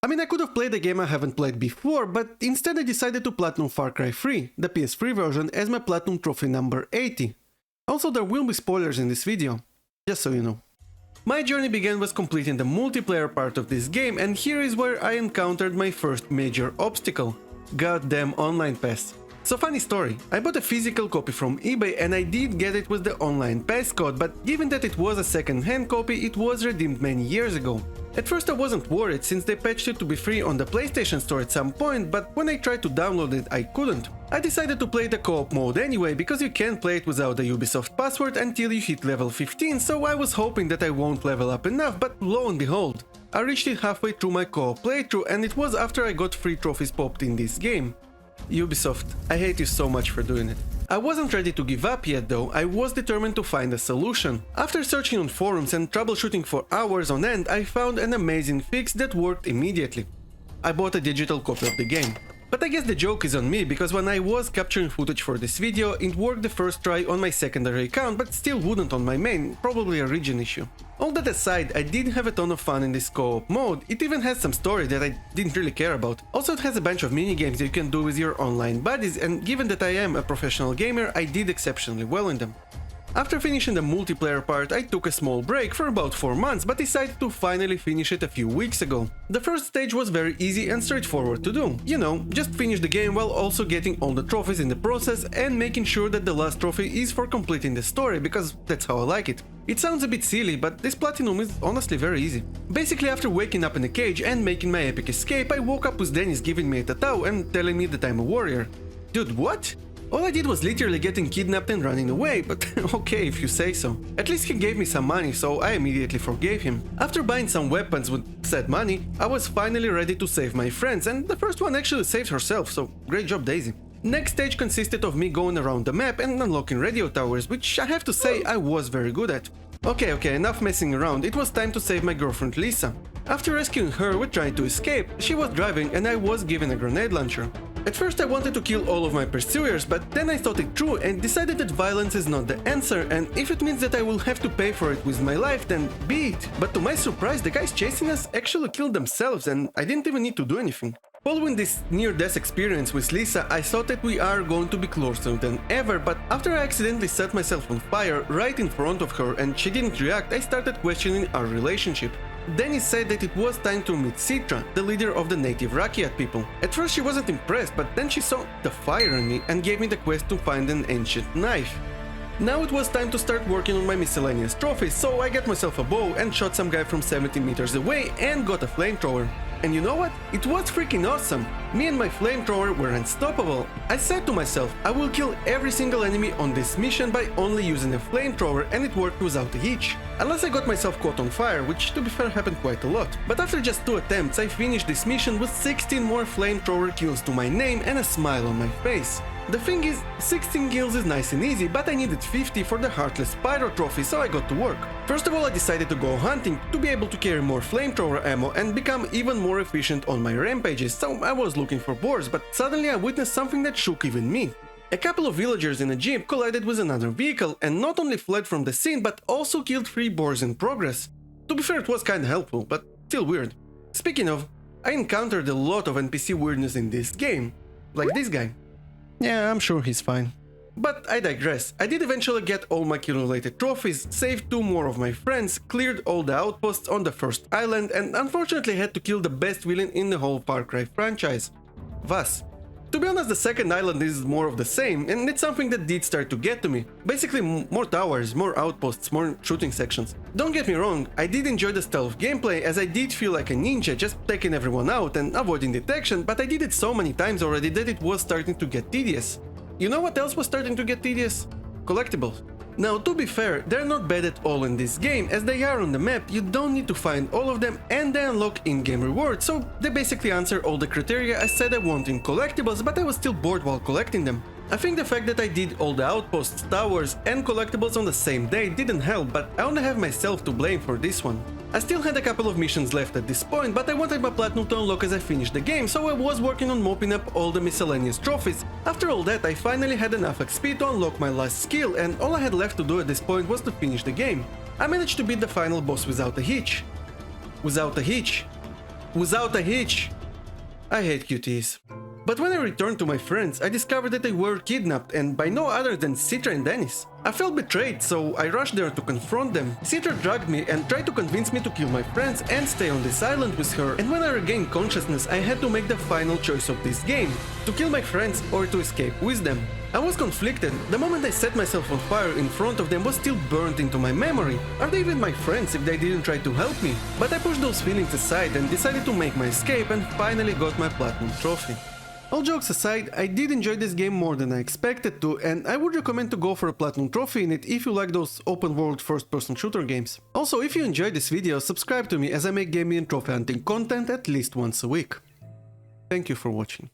I mean, I could have played a game I haven't played before, but instead I decided to Platinum Far Cry 3, the PS3 version, as my Platinum trophy number 80. Also, there will be spoilers in this video, just so you know. My journey began with completing the multiplayer part of this game, and here is where I encountered my first major obstacle: goddamn online pass. So funny story, I bought a physical copy from eBay and I did get it with the online pass code, but given that it was a second-hand copy, it was redeemed many years ago. At first I wasn't worried since they patched it to be free on the PlayStation Store at some point, but when I tried to download it I couldn't. I decided to play the co-op mode anyway, because you can't play it without the Ubisoft password until you hit level 15, so I was hoping that I won't level up enough, but lo and behold, I reached it halfway through my co-op playthrough, and it was after I got 3 trophies popped in this game. Ubisoft, I hate you so much for doing it. I wasn't ready to give up yet though, I was determined to find a solution. After searching on forums and troubleshooting for hours on end, I found an amazing fix that worked immediately. I bought a digital copy of the game. But I guess the joke is on me, because when I was capturing footage for this video, it worked the first try on my secondary account, but still wouldn't on my main, probably a region issue. All that aside, I did have a ton of fun in this co-op mode. It even has some story that I didn't really care about. Also, it has a bunch of minigames you can do with your online buddies, and given that I am a professional gamer, I did exceptionally well in them. After finishing the multiplayer part, I took a small break for about 4 months, but decided to finally finish it a few weeks ago. The first stage was very easy and straightforward to do. You know, just finish the game while also getting all the trophies in the process and making sure that the last trophy is for completing the story, because that's how I like it. It sounds a bit silly, but this platinum is honestly very easy. Basically, after waking up in a cage and making my epic escape, I woke up with Dennis giving me a tattoo and telling me that I'm a warrior. Dude, what? All I did was literally getting kidnapped and running away, but okay if you say so. At least he gave me some money, so I immediately forgave him. After buying some weapons with said money, I was finally ready to save my friends, and the first one actually saved herself, so great job, Daisy. Next stage consisted of me going around the map and unlocking radio towers, which I have to say I was very good at. Okay, enough messing around, it was time to save my girlfriend Lisa. After rescuing her with trying to escape, she was driving and I was given a grenade launcher. At first I wanted to kill all of my pursuers, but then I thought it through and decided that violence is not the answer, and if it means that I will have to pay for it with my life, then be it. But to my surprise, the guys chasing us actually killed themselves and I didn't even need to do anything. Following this near-death experience with Lisa, I thought that we are going to be closer than ever, but after I accidentally set myself on fire right in front of her and she didn't react, I started questioning our relationship. Dennis said that it was time to meet Citra, the leader of the native Rakyat people. At first she wasn't impressed, but then she saw the fire in me and gave me the quest to find an ancient knife. Now it was time to start working on my miscellaneous trophies, so I got myself a bow and shot some guy from 70 meters away and got a flamethrower. And you know what? It was freaking awesome! Me and my flamethrower were unstoppable. I said to myself, I will kill every single enemy on this mission by only using a flamethrower, and it worked without a hitch. Unless I got myself caught on fire, which to be fair happened quite a lot. But after just 2 attempts, I finished this mission with 16 more flamethrower kills to my name and a smile on my face. The thing is, 16 kills is nice and easy, but I needed 50 for the Heartless Pyro trophy, so I got to work. First of all, I decided to go hunting to be able to carry more flamethrower ammo and become even more efficient on my rampages, so I was looking for boars, but suddenly I witnessed something that shook even me. A couple of villagers in a jeep collided with another vehicle and not only fled from the scene, but also killed 3 boars in progress. To be fair, it was kinda helpful, but still weird. Speaking of, I encountered a lot of NPC weirdness in this game, like this guy. Yeah, I'm sure he's fine. But I digress. I did eventually get all my kill-related trophies, saved 2 more of my friends, cleared all the outposts on the first island, and unfortunately had to kill the best villain in the whole Far Cry franchise, Vaas. To be honest, the second island is more of the same, and it's something that did start to get to me. Basically, more towers, more outposts, more shooting sections. Don't get me wrong, I did enjoy the stealth gameplay, as I did feel like a ninja, just taking everyone out and avoiding detection, but I did it so many times already that it was starting to get tedious. You know what else was starting to get tedious? Collectibles. Now, to be fair, they're not bad at all in this game, as they are on the map, you don't need to find all of them and they unlock in-game rewards, so they basically answer all the criteria I said I want in collectibles, but I was still bored while collecting them. I think the fact that I did all the outposts, towers and collectibles on the same day didn't help, but I only have myself to blame for this one. I still had a couple of missions left at this point, but I wanted my platinum to unlock as I finished the game, so I was working on mopping up all the miscellaneous trophies. After all that, I finally had enough XP to unlock my last skill, and all I had left to do at this point was to finish the game. I managed to beat the final boss without a hitch. Without a hitch. without a hitch. I hate QTEs. But when I returned to my friends, I discovered that they were kidnapped, and by no other than Citra and Dennis. I felt betrayed, so I rushed there to confront them. Citra drugged me and tried to convince me to kill my friends and stay on this island with her, and when I regained consciousness, I had to make the final choice of this game: to kill my friends or to escape with them. I was conflicted. The moment I set myself on fire in front of them was still burnt into my memory. Are they even my friends if they didn't try to help me? But I pushed those feelings aside and decided to make my escape and finally got my Platinum Trophy. All jokes aside, I did enjoy this game more than I expected to, and I would recommend to go for a Platinum Trophy in it if you like those open world first person shooter games. Also, if you enjoyed this video, subscribe to me as I make gaming and trophy hunting content at least once a week. Thank you for watching.